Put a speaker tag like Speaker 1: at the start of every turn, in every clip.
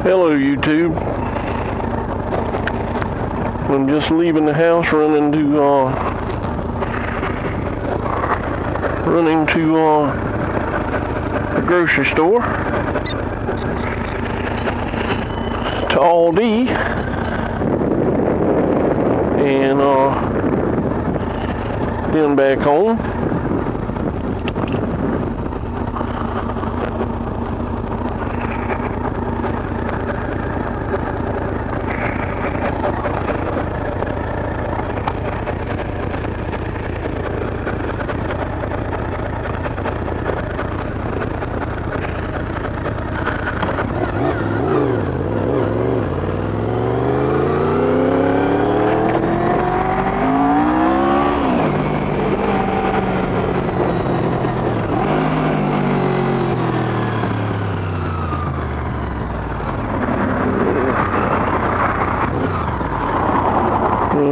Speaker 1: Hello YouTube. I'm just leaving the house, running to the grocery store, to Aldi, and then back home.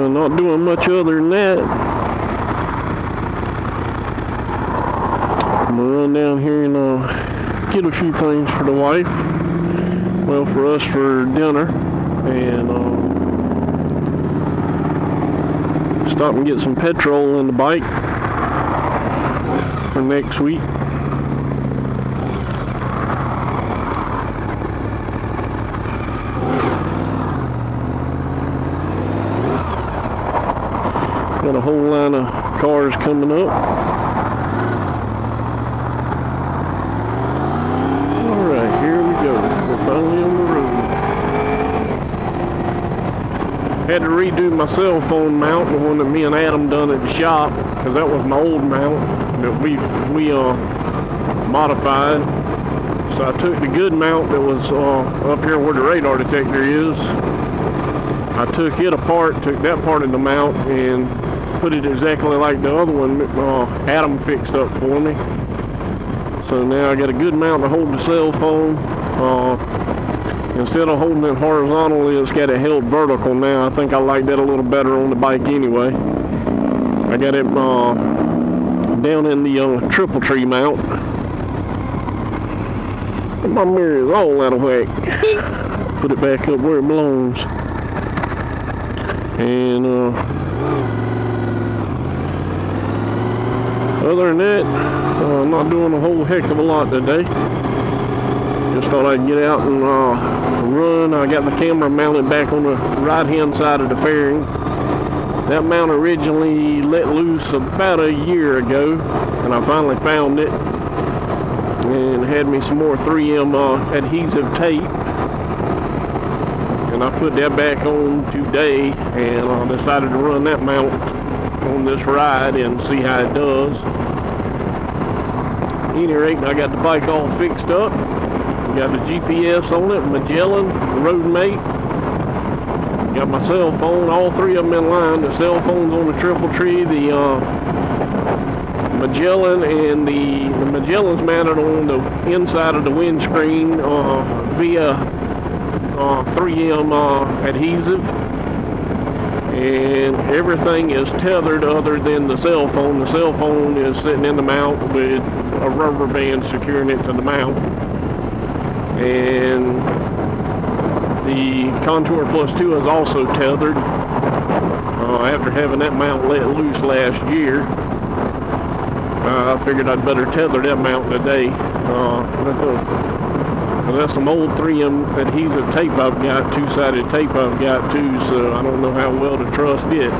Speaker 1: Not doing much other than that. I'm gonna run down here and get a few things for the wife. Well, for us for dinner, and stop and get some petrol in the bike for next week. Got a whole line of cars coming up. Alright, here we go. We're finally on the road. Had to redo my cell phone mount, the one that me and Adam done at the shop, because that was my old mount that we modified. So I took the good mount that was up here where the radar detector is. I took it apart, took that part of the mount, and put it exactly like the other one Adam fixed up for me. So now I got a good mount to hold the cell phone. Instead of holding it horizontally, it's got it held vertical now. I think I like that a little better on the bike anyway. I got it down in the triple tree mount. My mirror is all out of whack. Put it back up where it belongs. And other than that, I'm not doing a whole heck of a lot today. Just thought I'd get out and run. I got the camera mounted back on the right hand side of the fairing. That mount originally let loose about a year ago, and I finally found it and had me some more 3M adhesive tape, and I put that back on today, and I decided to run that mount on this ride and see how it does. At any rate, I got the bike all fixed up. Got the GPS on it, Magellan, Roadmate. Got my cell phone, all three of them in line. The cell phone's on the triple tree, the Magellan, and the Magellan's mounted on the inside of the windscreen via 3M adhesive. And everything is tethered other than the cell phone. The cell phone is sitting in the mount with a rubber band securing it to the mount. And the Contour Plus 2 is also tethered. After having that mount let loose last year, I figured I'd better tether that mount today. That's some old 3M adhesive tape I've got, two-sided tape I've got too, so I don't know how well to trust it.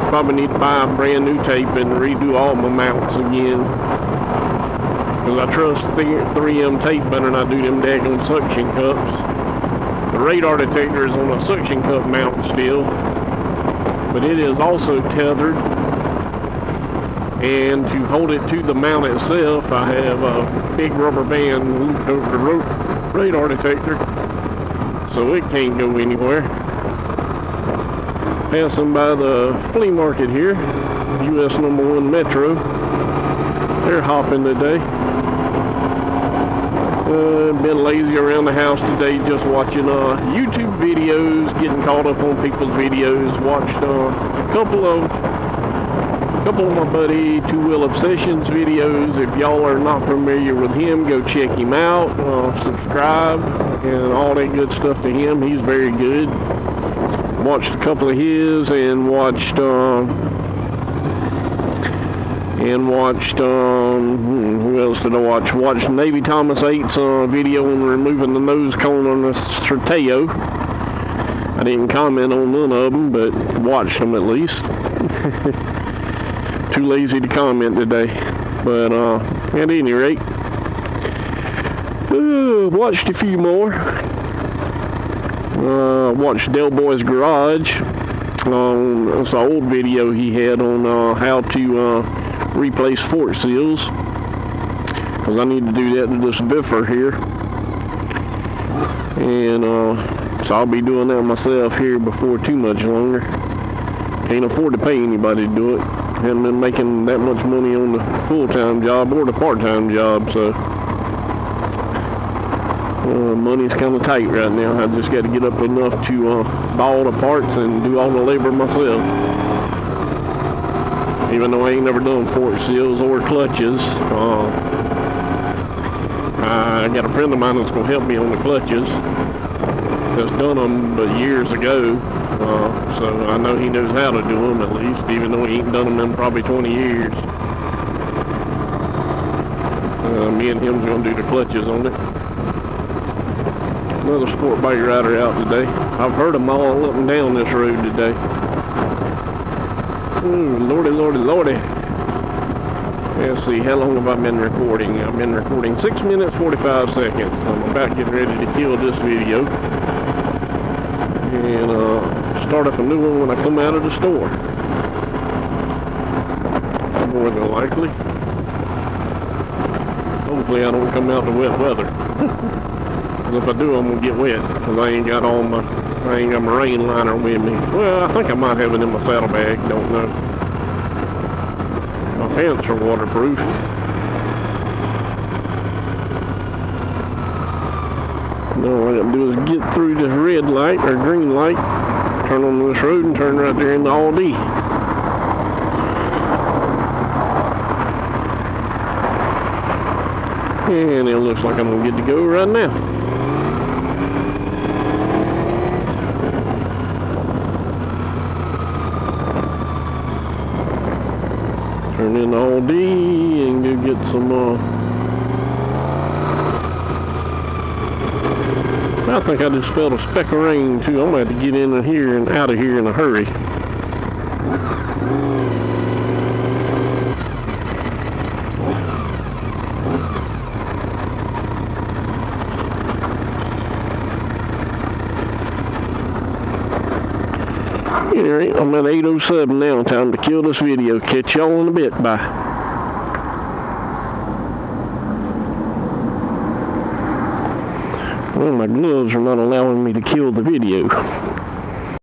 Speaker 1: Probably need to buy a brand new tape and redo all my mounts again. Because I trust 3M tape better than I do them daggone suction cups. The radar detector is on a suction cup mount still, but it is also tethered. And to hold it to the mount itself, I have a big rubber band looped over the radar detector, so it can't go anywhere. Passing by the flea market here, US #1 Metro. They're hopping today. Been lazy around the house today, just watching YouTube videos, getting caught up on people's videos. Watched a couple of a couple of my buddy Two Wheel Obsessions videos. If y'all are not familiar with him, go check him out, subscribe, and all that good stuff to him. He's very good. Watched a couple of his and watched who else did I watch? Watched Navy Thomas 8's video on removing the nose cone on the Certeo. I didn't comment on none of them, but watched them at least. Too lazy to comment today. But at any rate, watched a few more. Watched Del Boy's Garage. It's an old video he had on how to replace fork seals, because I need to do that to this Viffer here, and so I'll be doing that myself here before too much longer. Can't afford to pay anybody to do it. Haven't been making that much money on the full-time job or the part-time job, so money's kind of tight right now. I just got to get up enough to buy all the parts and do all the labor myself. Even though I ain't never done fork seals or clutches, I got a friend of mine that's going to help me on the clutches. That's done them but years ago, so I know he knows how to do them at least, even though he ain't done them in probably 20 years. Me and him's going to do the clutches on it. Another sport bike rider out today. I've heard them all up and down this road today. Ooh, lordy, lordy, lordy. Let's see, how long have I been recording? I've been recording 6 minutes, 45 seconds. I'm about getting ready to kill this video and start up a new one when I come out of the store. More than likely. Hopefully I don't come out to wet weather. If I do, I'm gonna get wet because I ain't got my rain liner with me. Well, I think I might have it in my saddlebag. Don't know. My pants are waterproof. All I gotta do is get through this red light or green light, turn on this road, and turn right there into Aldi. And it looks like I'm gonna get to go right now. Turn in Aldi and go get some, I think I just felt a speck of rain too. I'm going to have to get in here and out of here in a hurry. Alright, I'm at 8:07 now. Time to kill this video. Catch y'all in a bit. Bye. Well, my gloves are not allowing me to kill the video.